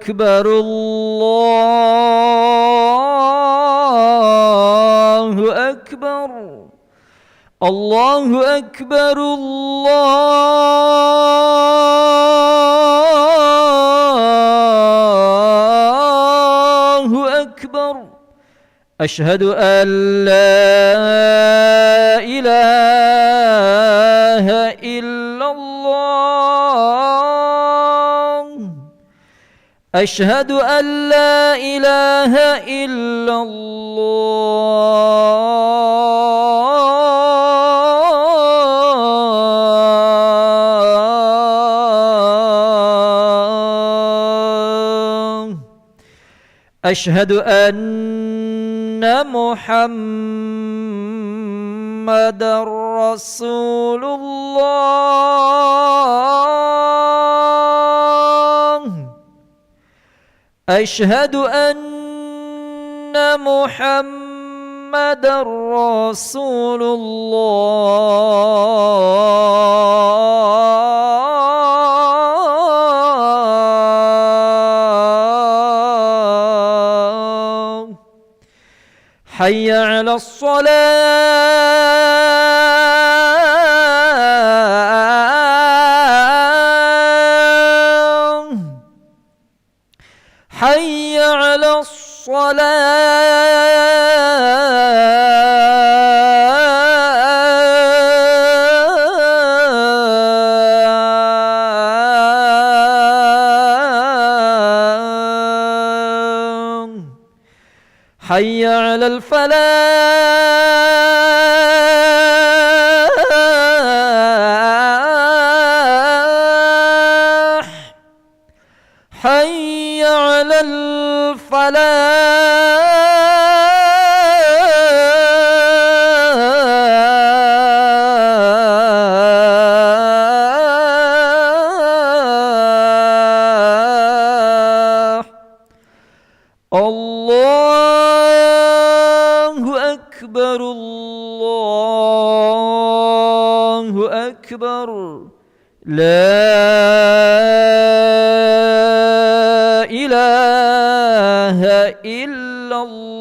أكبر الله أكبر الله أكبر الله أكبر أشهد أن لا إله إلا الله أشهد أن لا إله إلا الله أشهد أن محمد رسول الله أشهد أن محمد رسول الله حي على الصلاة حي على الصلاة حي على الفلاح حي على الفلاح الله أكبر الله أكبر لا إله إلا الله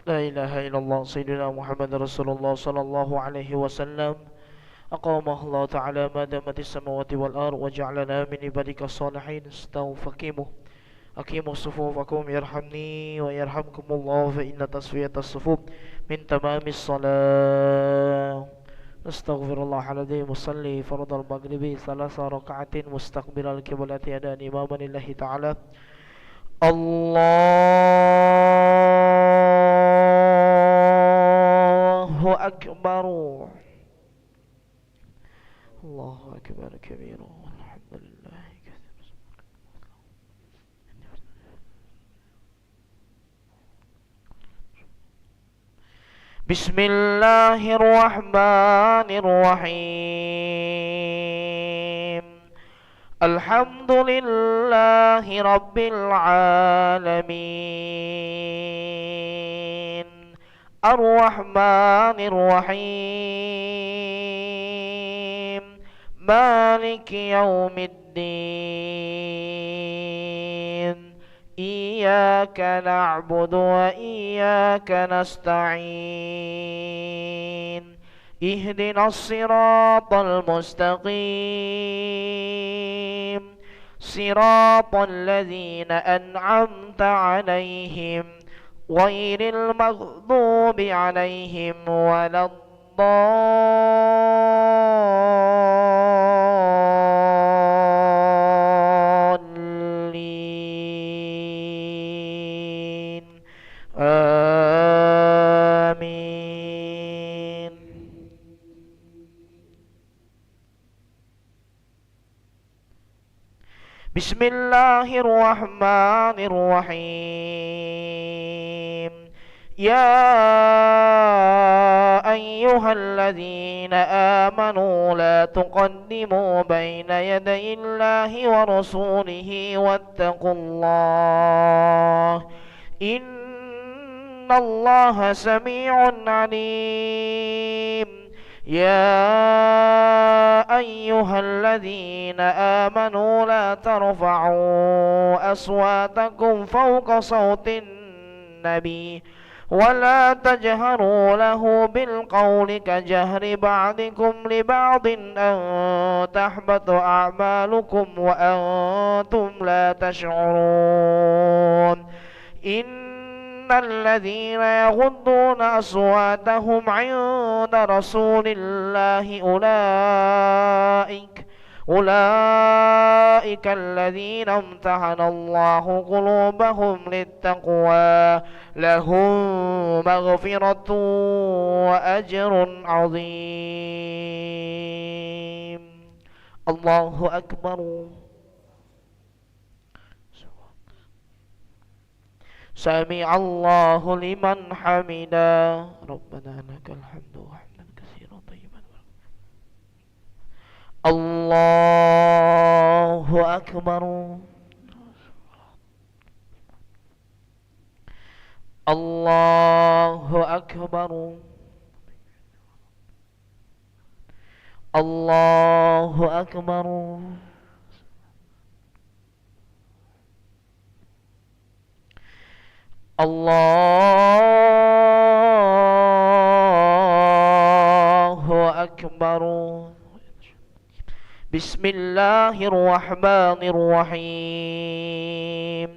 لا إله إلا الله سيدنا محمد رسول الله صلى الله عليه وسلم أقامه الله تعالى ما دامت السماوات والأرض وجعلنا من عبادك الصالحين استوفقيمه أقيموا صفوفكم يرحمني ويرحمكم الله فإن تسوية الصفوف من تمام الصلاة. أستغفر الله العظيم. مصلي فرض المغرب 3 ركعات مستقبل القبلة أداء إماما لله تعالى. الله أكبر. الله أكبر كبيرا والحمد لله كثيرا. بسم الله الرحمن الرحيم. الحمد لله رب العالمين الرحمن الرحيم مالك يوم الدين إياك نعبد وإياك نستعين اهدنا الصراط المستقيم صراط الذين أنعمت عليهم غير المغضوب عليهم ولا الضالين آمين. بسم الله الرحمن الرحيم. يا أيها الذين آمنوا لا تقدموا بين يدي الله ورسوله واتقوا الله إن الله سميع عليم. يا أيها الذين آمنوا لا ترفعوا أصواتكم فوق صوت النبي ولا تجهروا له بالقول كجهر بعضكم لبعض أن تحبط أعمالكم وأنتم لا تشعرون. إن الذين يغضون أصواتهم عند رسول الله أولئك الذين امتحن الله قلوبهم للتقوى لهم مغفرة وأجر عظيم. الله أكبر. سمع الله لمن حمده. ربنا لك الحمد حمدا كثيرا طيبا. الله أكبر. الله أكبر. الله أكبر. الله أكبر. بسم الله الرحمن الرحيم.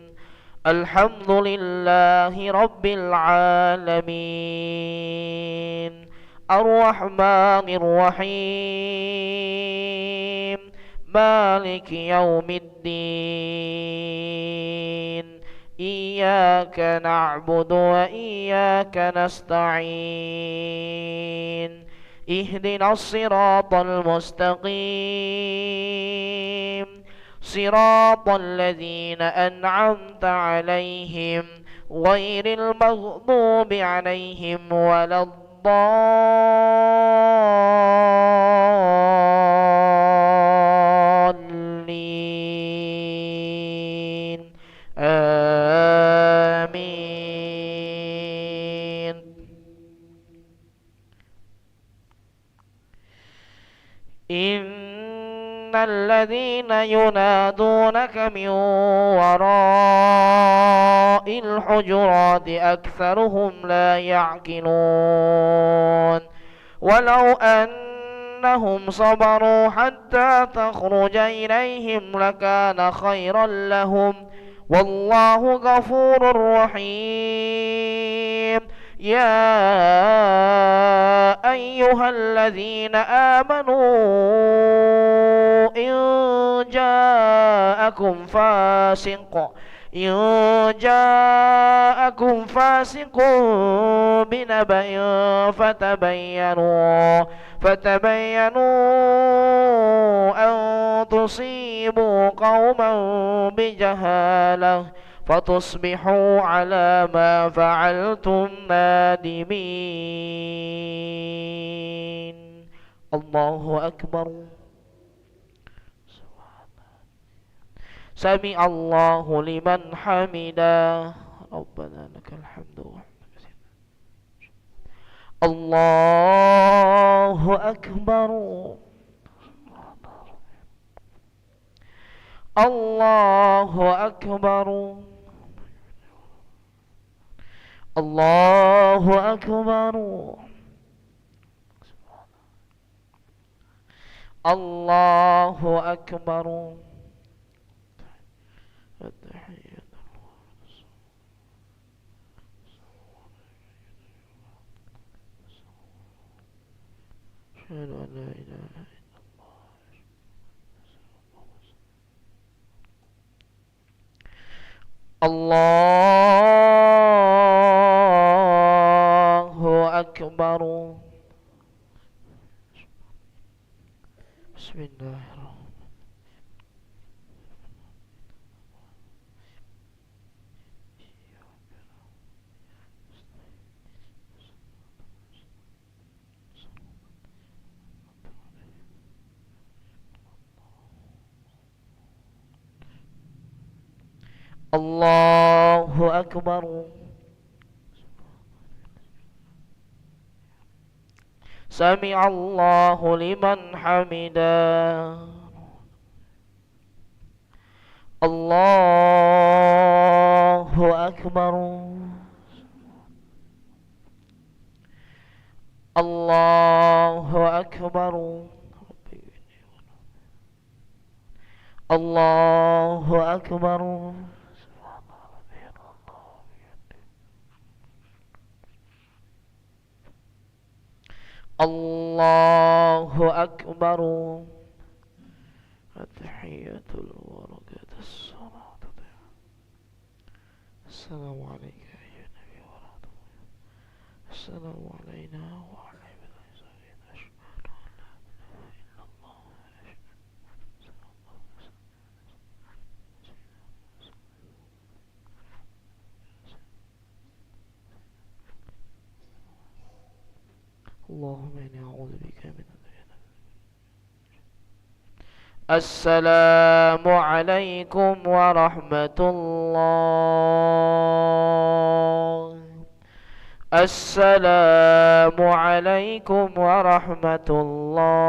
الحمد لله رب العالمين الرحمن الرحيم مالك يوم الدين إياك نعبد وإياك نستعين اهدنا الصراط المستقيم صراط الذين أنعمت عليهم غير المغضوب عليهم ولا الضالين آمين. إن الذين ينادونك من وراء الحجرات أكثرهم لا يعقلون ولو أنهم صبروا حتى تخرج إليهم لكان خيرا لهم والله غفور رحيم يا أيها الذين آمنوا إن جاءكم فاسق بنبأ فتبينوا أن تصيبوا قوما بجهالة فتصبحوا على ما فعلتم نادمين الله أكبر سمع الله لمن حمده ربنا لك الحمد الله أكبر الله أكبر الله أكبر الله أكبر أشهد أن لا إله إلا الله أكبر بسم الله الله أكبر سمع الله لمن حمده الله أكبر الله أكبر الله أكبر الله أكبر التحية البركة الصلاة السلام عليك أيها النبي ورحمة الله السلام علينا وعلى عباد الصالحين أشهد أن لا إله إلا الله اللهم إني أعوذ بك من السلام عليكم ورحمة الله السلام عليكم ورحمة الله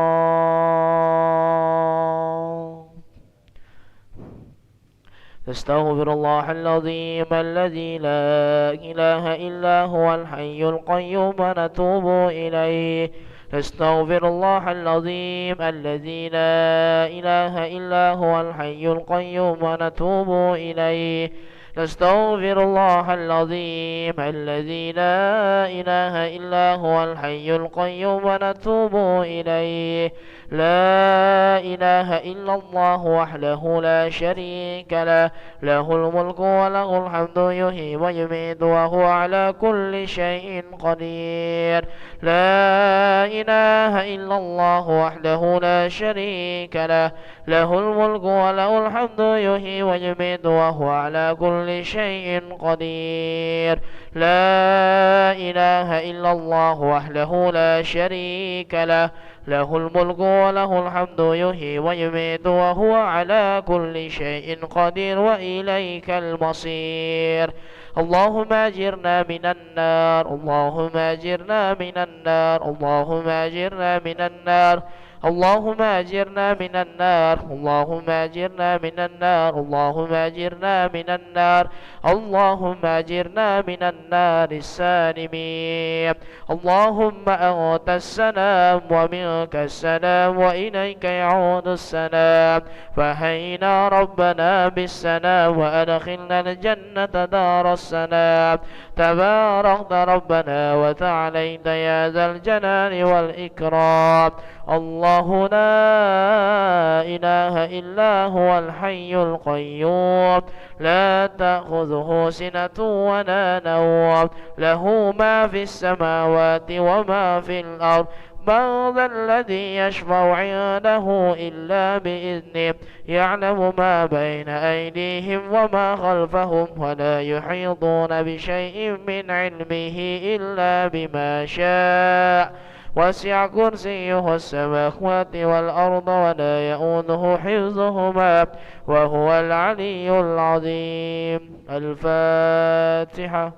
أستغفر الله العظيم الذي لا إله إلا هو الحي القيوم ونتوب إليه نستغفر الله العظيم الذي لا إله إلا هو الحي القيوم ونتوب إليه نستغفر الله العظيم الذي لا إله إلا هو الحي القيوم ونتوب إليه لا إله إلا الله وحده لا شريك له له الملك وله الحمد يحيي ويميت وهو على كل شيء قدير لا إله إلا الله وحده لا شريك له له الملك وله الحمد يحيي ويميت وهو على كل شيء قدير لا إله إلا الله وحده لا شريك له له الملك وله الحمد يحيي ويميت وهو على كل شيء قدير وإليك المصير اللهم أجرنا من النار اللهم أجرنا من النار اللهم أجرنا من النار اللهم أجرنا من النار اللهم أجرنا من النار اللهم أجرنا من النار اللهم أجرنا من النار السالمين اللهم أنت السلام ومنك السلام وإليك يعود السلام فهينا ربنا بالسلام وأدخلنا الجنة دار السلام تباركت ربنا وتعاليت يا ذا الجلال والإكرام الله لا إله إلا هو الحي القيوم لا تأخذه سنة ولا نوم له ما في السماوات وما في الأرض من ذا الذي يشفع عنده إلا بإذنه يعلم ما بين أيديهم وما خلفهم ولا يحيطون بشيء من علمه إلا بما شاء وسع كرسيه السماوات والأرض ولا يؤوده حفظهما وهو العلي العظيم. الفاتحة.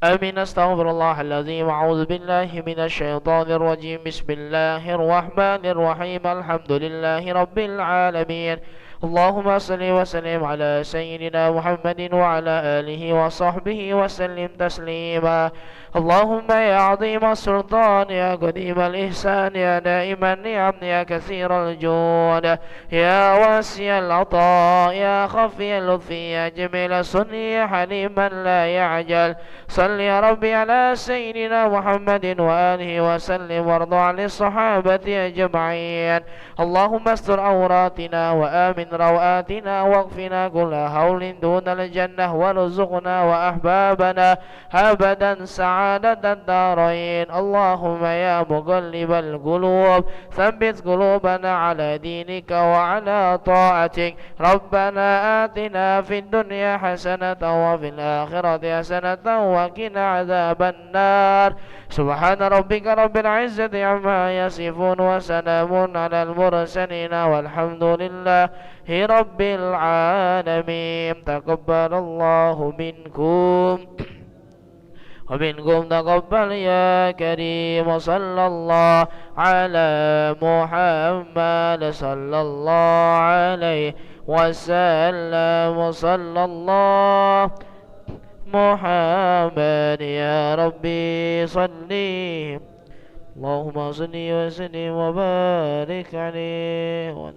أمين. أستغفر الله العظيم. أعوذ بالله من الشيطان الرجيم. بسم الله الرحمن الرحيم. الحمد لله رب العالمين. اللهم صل وسلم على سيدنا محمد وعلى آله وصحبه وسلم تسليما. اللهم يا عظيم السلطان يا قديم الإحسان يا دائم النعم يا كثير الجود يا واسع العطاء يا خفي اللطف يا جميل الصنع يا حليما لا يعجل صل يا ربي على سيدنا محمد وآله وسلم وارض عن الصحابة أجمعين. اللهم استر عوراتنا وآمن روآتنا واكفنا كل هول دون الجنة وارزقنا وأحبابنا أبدا سعادة الدارين. اللهم يا مقلب القلوب ثبت قلوبنا على دينك وعلى طاعتك. ربنا آتنا في الدنيا حسنة وفي الآخرة حسنة وقنا عذاب النار. سبحان ربك رب العزة عما يصفون وسلام على المرسلين والحمد لله رب العالمين. تقبل الله منكم ومنكم تقبل يا كريم. صلى الله على محمد صلى الله عليه وسلم. صلى الله محمد يا ربي صلي. اللهم صل وسلم وبارك عليه.